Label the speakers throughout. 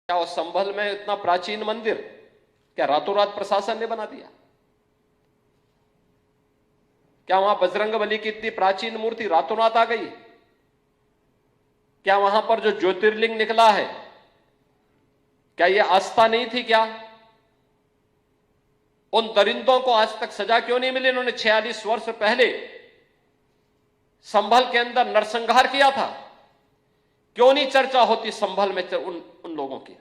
Speaker 1: क्या उस संभल में इतना प्राचीन मंदिर क्या रातों रात प्रशासन ने बना दिया? क्या वहां बजरंगबली की इतनी प्राचीन मूर्ति रातों रात आ गई? क्या वहां पर जो ज्योतिर्लिंग निकला है, क्या यह आस्था नहीं थी? क्या उन दरिंदों को आज तक सजा क्यों नहीं मिली? उन्होंने 46 वर्ष पहले संभल के अंदर नरसंहार किया था। क्यों नहीं चर्चा होती संभल में उन लोगों की,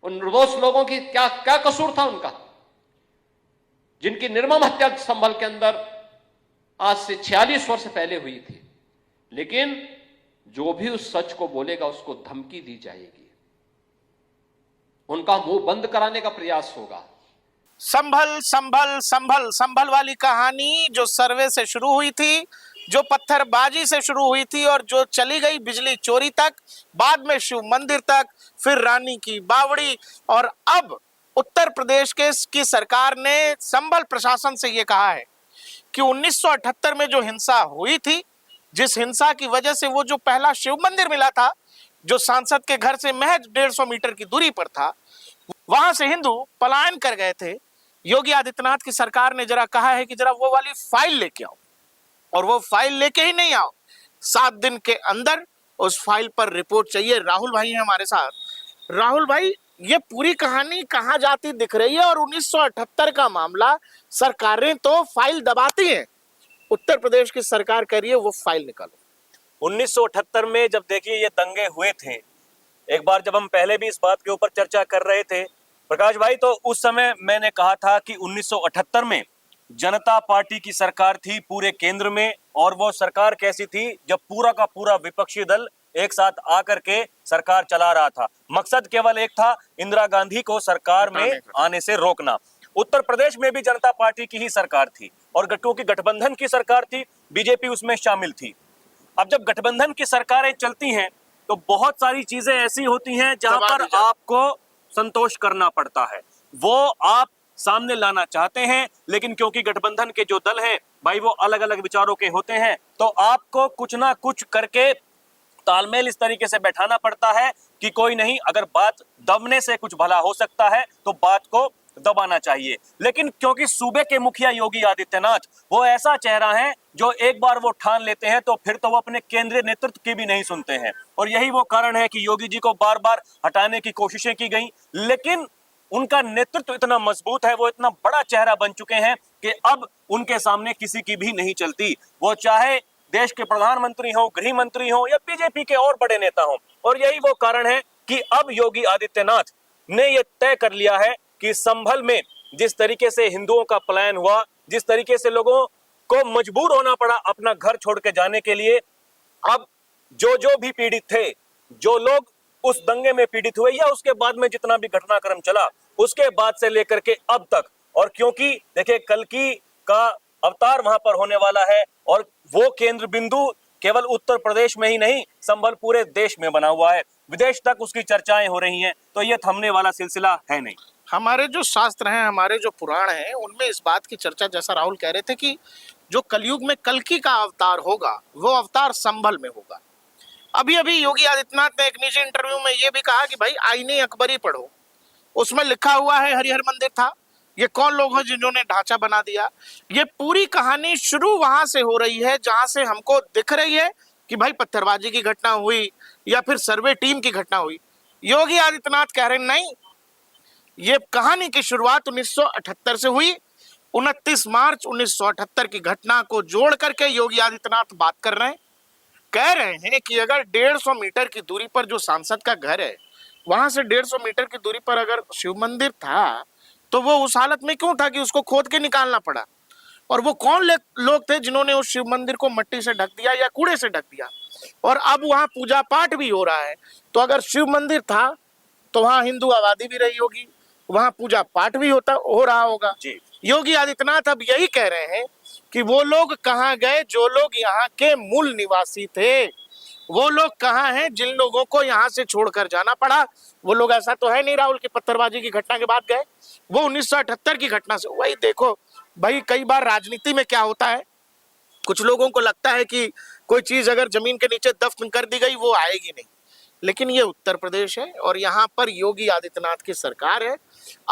Speaker 1: उन निर्दोष लोगों की? क्या क्या कसूर था उनका, जिनकी निर्मम हत्या संभल के अंदर आज से 46 वर्ष पहले हुई थी? लेकिन जो भी उस सच को बोलेगा उसको धमकी दी जाएगी, उनका मुंह बंद कराने का प्रयास होगा।
Speaker 2: संभल संभल संभल संभल वाली कहानी जो सर्वे से शुरू हुई थी, जो पत्थरबाजी से शुरू हुई थी और जो चली गई बिजली चोरी तक, बाद में शिव मंदिर तक, फिर रानी की बावड़ी, और अब उत्तर प्रदेश की सरकार ने संभल प्रशासन से ये कहा है कि 1978 में जो हिंसा हुई थी, जिस हिंसा की वजह से वो जो पहला शिव मंदिर मिला था, जो सांसद के घर से महज 150 मीटर की दूरी पर था, वहां से हिंदू पलायन कर गए थे। योगी आदित्यनाथ की सरकार ने जरा कहा है कि जरा वो वाली फाइल लेके आओ, और वो फाइल लेके ही नहीं आओ, 7 दिन के अंदर उस फाइल पर रिपोर्ट चाहिए। राहुल भाई हैं हमारे साथ। राहुल भाई, ये पूरी कहानी कहाँ जाती दिख रही है? और 1978 का मामला, सरकारें तो फाइल दबाती हैं, उत्तर प्रदेश की सरकार कह रही है वो फाइल निकालो।
Speaker 3: 1978 में जब देखिए ये दंगे हुए थे, एक बार जब हम पहले भी इस बात के ऊपर चर्चा कर रहे थे प्रकाश भाई, तो उस समय मैंने कहा था कि 1978 में जनता पार्टी की सरकार थी पूरे केंद्र में, और वो सरकार कैसी थी जब पूरा का पूरा विपक्षी दल एक साथ आकर के सरकार चला रहा था। मकसद केवल एक था, इंदिरा गांधी को सरकार में आने से रोकना। उत्तर प्रदेश में भी जनता पार्टी की ही सरकार थी, और क्योंकि गठबंधन की सरकार थी, बीजेपी उसमें शामिल थी। अब जब गठबंधन की सरकारें चलती हैं तो बहुत सारी चीजें ऐसी होती हैं जहां पर आपको संतोष करना पड़ता है, वो आप सामने लाना चाहते हैं, लेकिन क्योंकि गठबंधन के जो दल हैं भाई वो अलग अलग विचारों के होते हैं, तो आपको कुछ ना कुछ करके तालमेल इस तरीके से बैठाना पड़ता है कि कोई नहीं, अगर बात दबने से कुछ भला हो सकता है तो बात को दबाना चाहिए। लेकिन क्योंकि सूबे के मुखिया योगी आदित्यनाथ वो ऐसा चेहरा है जो एक बार वो ठान लेते हैं तो फिर तो वो अपने केंद्रीय नेतृत्व की भी नहीं सुनते हैं, और यही वो कारण है कि योगी जी को बार बार हटाने की कोशिशें की गई, लेकिन उनका नेतृत्व इतना मजबूत है, वो इतना बड़ा चेहरा बन चुके हैं कि अब उनके सामने किसी की भी नहीं चलती। वो चाहे देश के प्रधानमंत्री हो, गृह मंत्री हो, या बीजेपी के और बड़े नेता हो, और यही वो कारण है कि अब योगी आदित्यनाथ ने यह तय कर लिया है कि संभल में जिस तरीके से हिंदुओं का पलायन हुआ, जिस तरीके से लोगों को मजबूर होना पड़ा अपना घर छोड़ के जाने के लिए, अब जो भी पीड़ित थे, जो लोग उस दंगे में पीड़ित हुए या उसके बाद में जितना भी घटनाक्रम चला, उसके बाद से लेकर के अब तक, और क्योंकि देखिए कल्कि का अवतार वहां पर होने वाला है, और वो केंद्र बिंदु केवल उत्तर प्रदेश में ही नहीं, संभल पूरे देश में बना हुआ है, विदेश तक उसकी चर्चाएं हो रही हैं, तो ये थमने वाला सिलसिला है नहीं।
Speaker 2: हमारे जो शास्त्र हैं, हमारे जो पुराण हैं, उनमें इस बात की चर्चा, जैसा राहुल कह रहे थे, कि जो कलयुग में कल्कि का अवतार होगा वो अवतार संभल में होगा। अभी अभी योगी आदित्यनाथ ने एक निजी इंटरव्यू में ये भी कहा कि भाई आईने अकबरी पढ़ो, उसमें लिखा हुआ है हरिहर मंदिर था, ये कौन लोग हैं जिन्होंने ढांचा बना दिया। ये पूरी कहानी शुरू वहां से हो रही है जहां से हमको दिख रही है कि भाई पत्थरबाजी की घटना हुई या फिर सर्वे टीम की घटना हुई। योगी आदित्यनाथ कह रहे नहीं, ये कहानी की शुरुआत 1978 से हुई। 29 मार्च 1978 की घटना को जोड़ करके योगी आदित्यनाथ बात कर रहे हैं, कह रहे हैं कि अगर 150 मीटर की दूरी पर जो सांसद का घर है, वहां से 150 मीटर की दूरी पर अगर शिव मंदिर था तो वो उस हालत में क्यों था कि उसको खोद के निकालना पड़ा, और वो कौन लोग थे जिन्होंने उस शिव मंदिर को मिट्टी से ढक दिया या कूड़े से ढक दिया, और अब वहां पूजा पाठ भी हो रहा है। तो अगर शिव मंदिर था तो वहां हिंदू आबादी भी रही होगी, वहां पूजा पाठ भी हो रहा होगा। योगी आदित्यनाथ अब यही कह रहे हैं कि वो लोग कहाँ गए जो लोग यहाँ के मूल निवासी थे, वो लोग कहाँ हैं जिन लोगों को यहाँ से छोड़कर जाना पड़ा। वो लोग ऐसा तो है नहीं राहुल की पत्थरबाजी की घटना के बाद गए, वो 1978 की घटना से। वही देखो भाई, कई बार राजनीति में क्या होता है, कुछ लोगों को लगता है कि कोई चीज अगर जमीन के नीचे दफन कर दी गई वो आएगी नहीं, लेकिन ये उत्तर प्रदेश है और यहाँ पर योगी आदित्यनाथ की सरकार है।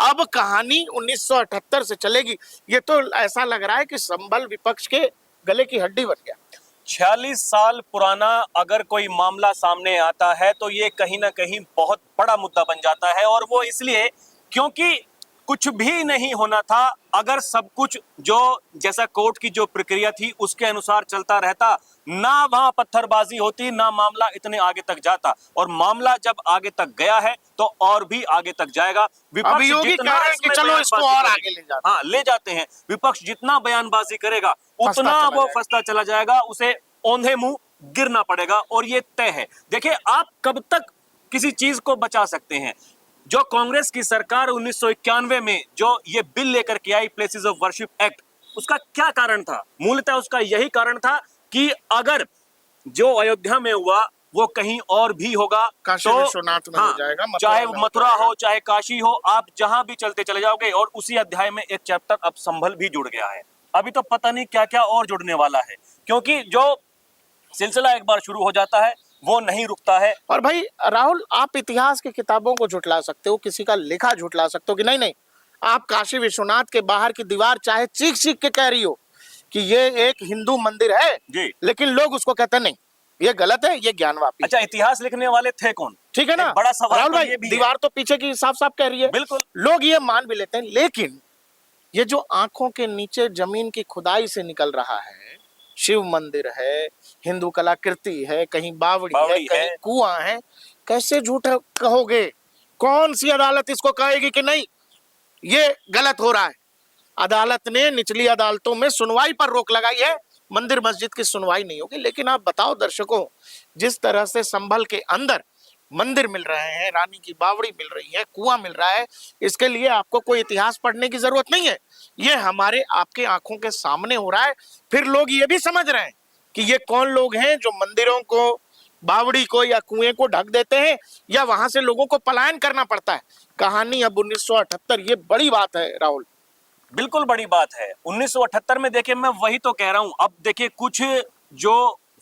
Speaker 2: अब कहानी 1978 से चलेगी। ये तो ऐसा लग रहा है कि संभल विपक्ष के गले की हड्डी बन गया।
Speaker 3: 46 साल पुराना अगर कोई मामला सामने आता है तो ये कहीं ना कहीं बहुत बड़ा मुद्दा बन जाता है, और वो इसलिए क्योंकि कुछ भी नहीं होना था अगर सब कुछ जो जैसा कोर्ट की जो प्रक्रिया थी उसके अनुसार चलता रहता, ना वहां पत्थरबाजी होती, ना मामला इतने आगे तक जाता। और मामला जब आगे तक गया है तो और भी आगे तक जाएगा। विपक्ष जितना
Speaker 2: कि चलो इसको और आगे ले जाते
Speaker 3: हाँ ले जाते हैं, विपक्ष जितना बयानबाजी करेगा उतना वो फंसता चला जाएगा, उसे औंधे मुंह गिरना पड़ेगा, और ये तय है। देखिए आप कब तक किसी चीज को बचा सकते हैं। जो कांग्रेस की सरकार 1991 में जो ये बिल लेकर के आई, प्लेसेस ऑफ वर्शिप एक्ट, उसका क्या कारण था? मूलतः उसका यही कारण था कि अगर जो अयोध्या में हुआ वो कहीं और भी होगा
Speaker 2: काशी
Speaker 3: तो
Speaker 2: विश्वनाथ में हो जाएगा,
Speaker 3: चाहे मथुरा हो चाहे काशी हो, आप जहां भी चलते चले जाओगे। और उसी अध्याय में एक चैप्टर अब संभल भी जुड़ गया है। अभी तो पता नहीं क्या क्या और जुड़ने वाला है, क्योंकि जो सिलसिला एक बार शुरू हो जाता है वो नहीं रुकता है।
Speaker 2: और भाई राहुल, आप इतिहास की किताबों को झुठला सकते हो, किसी का लिखा झुठला सकते हो कि नहीं नहीं, आप काशी विश्वनाथ के बाहर की दीवार चाहे चीख चीख के कह रही हो कि ये एक हिंदू मंदिर है
Speaker 3: जी,
Speaker 2: लेकिन लोग उसको कहते नहीं, ये गलत है, ये ज्ञानवापी।
Speaker 3: अच्छा, इतिहास लिखने वाले थे कौन?
Speaker 2: ठीक है ना,
Speaker 3: बड़ा सवाल
Speaker 2: राहुल
Speaker 3: तो
Speaker 2: भाई,
Speaker 3: ये भी
Speaker 2: दीवार तो पीछे की साफ साफ कह रही है,
Speaker 3: बिल्कुल
Speaker 2: लोग ये मान भी लेते हैं। लेकिन ये जो आंखों के नीचे जमीन की खुदाई से निकल रहा है, शिव मंदिर है, हिंदू कलाकृति है, कहीं बावड़ी है, कहीं कुआं है, कैसे झूठ कहोगे? कौन सी अदालत इसको कहेगी कि नहीं ये गलत हो रहा है? अदालत ने निचली अदालतों में सुनवाई पर रोक लगाई है, मंदिर मस्जिद की सुनवाई नहीं होगी। लेकिन आप बताओ दर्शकों, जिस तरह से संभल के अंदर मंदिर मिल रहे हैं, रानी की बावड़ी मिल रही है, कुआं मिल रहा है, इसके लिए आपको कोई इतिहास पढ़ने की जरूरत नहीं है, ये हमारे आपके आंखों के सामने हो रहा है। फिर लोग ये भी समझ रहे हैं कि ये कौन लोग हैं जो मंदिरों को, बावड़ी को या कुएं को ढक देते हैं, या वहां से लोगों को पलायन करना पड़ता है। कहानी अब 1978, ये बड़ी बात है राहुल,
Speaker 3: बिल्कुल बड़ी बात है। 1978 में देखिए, मैं वही तो कह रहा हूं। अब देखिए, कुछ जो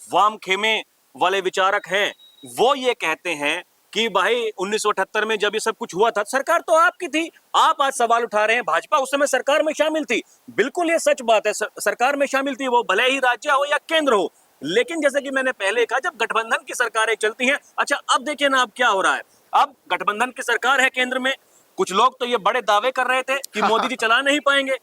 Speaker 3: वाम खेमे वाले विचारक हैं वो ये कहते हैं कि भाई 1978 में जब ये सब कुछ हुआ था, सरकार तो आपकी थी, आप आज सवाल उठा रहे हैं, भाजपा उस समय सरकार में शामिल थी। बिल्कुल ये सच बात है, सरकार में शामिल थी, वो भले ही राज्य हो या केंद्र हो। लेकिन जैसे कि मैंने पहले कहा, जब गठबंधन की सरकारें चलती हैं, अच्छा अब देखिए ना अब क्या हो रहा है, अब गठबंधन की सरकार है केंद्र में, कुछ लोग तो ये बड़े दावे कर रहे थे कि मोदी जी चला नहीं पाएंगे,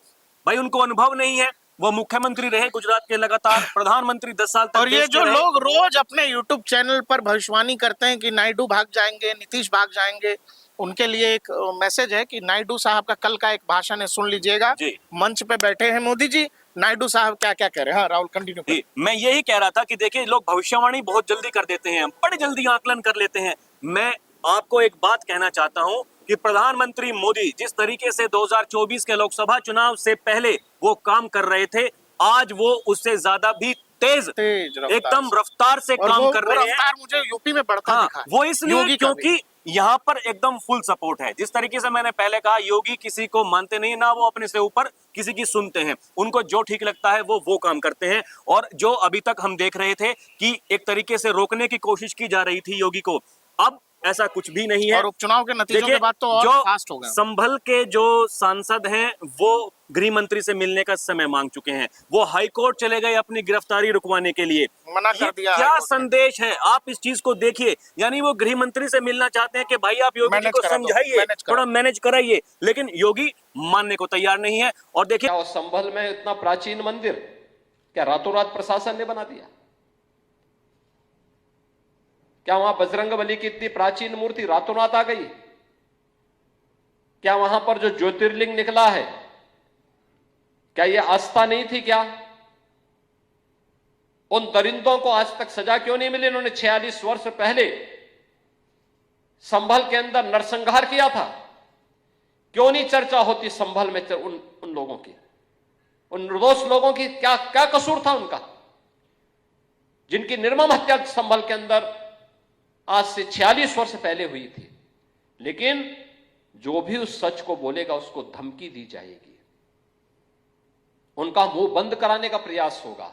Speaker 3: भाई उनको अनुभव नहीं है, वो मुख्यमंत्री रहे गुजरात के लगातार, प्रधानमंत्री 10 साल तक।
Speaker 2: और ये जो लोग रोज अपने यूट्यूब चैनल पर भविष्यवाणी करते हैं कि नायडू भाग जाएंगे, नीतीश भाग जाएंगे, उनके लिए एक मैसेज है कि नायडू साहब का कल का एक भाषण है, सुन लीजिएगा। मंच पे बैठे हैं मोदी जी, नायडू साहब क्या क्या कह रहे हैं। हाँ राहुल, कंटिन्यू।
Speaker 3: मैं यही कह रहा था कि देखिए, लोग भविष्यवाणी बहुत जल्दी कर देते हैं, बड़े जल्दी आकलन कर लेते हैं। मैं आपको एक बात कहना चाहता हूं कि प्रधानमंत्री मोदी जिस तरीके से 2024 के लोकसभा चुनाव से पहले वो काम कर रहे थे, आज वो उससे ज्यादा भी तेज एकदम रफ्तार से काम कर रहे हैं।
Speaker 2: मुझे यूपी में बढ़ता दिखा है।
Speaker 3: वो इसलिए क्योंकि यहाँ पर एकदम फुल सपोर्ट है। जिस तरीके से मैंने पहले कहा, योगी किसी को मानते नहीं, ना वो अपने से ऊपर किसी की सुनते हैं, उनको जो ठीक लगता है वो काम करते हैं। और जो अभी तक हम देख रहे थे कि एक तरीके से रोकने की कोशिश की जा रही थी योगी को, अब ऐसा कुछ भी नहीं है।
Speaker 2: और उपचुनाव के नतीजों के बाद तो और फास्ट हो गए।
Speaker 3: संभल के जो सांसद हैं वो गृह मंत्री से मिलने का समय मांग चुके हैं, वो हाई कोर्ट चले गए अपनी गिरफ्तारी रुकवाने के लिए,
Speaker 2: मना कर दिया।
Speaker 3: क्या संदेश है, आप इस चीज को देखिए। यानी वो गृह मंत्री से मिलना चाहते हैं कि भाई आप योगी जी को समझाइए, थोड़ा मैनेज कराइए, लेकिन योगी मानने को तैयार नहीं है। और देखिए,
Speaker 1: संभल में इतना प्राचीन मंदिर क्या रातों रात प्रशासन ने बना दिया? क्या वहां बजरंगबली की इतनी प्राचीन मूर्ति रातों रात आ गई? क्या वहां पर जो ज्योतिर्लिंग निकला है, क्या यह आस्था नहीं थी? क्या उन दरिंदों को आज तक सजा क्यों नहीं मिली? इन्होंने 46 वर्ष पहले संभल के अंदर नरसंहार किया था, क्यों नहीं चर्चा होती संभल में उन लोगों की, उन निर्दोष लोगों की? क्या क्या कसूर था उनका, जिनकी निर्मम हत्या संभल के अंदर आज से 46 वर्ष पहले हुई थी? लेकिन जो भी उस सच को बोलेगा उसको धमकी दी जाएगी, उनका मुंह बंद कराने का प्रयास होगा।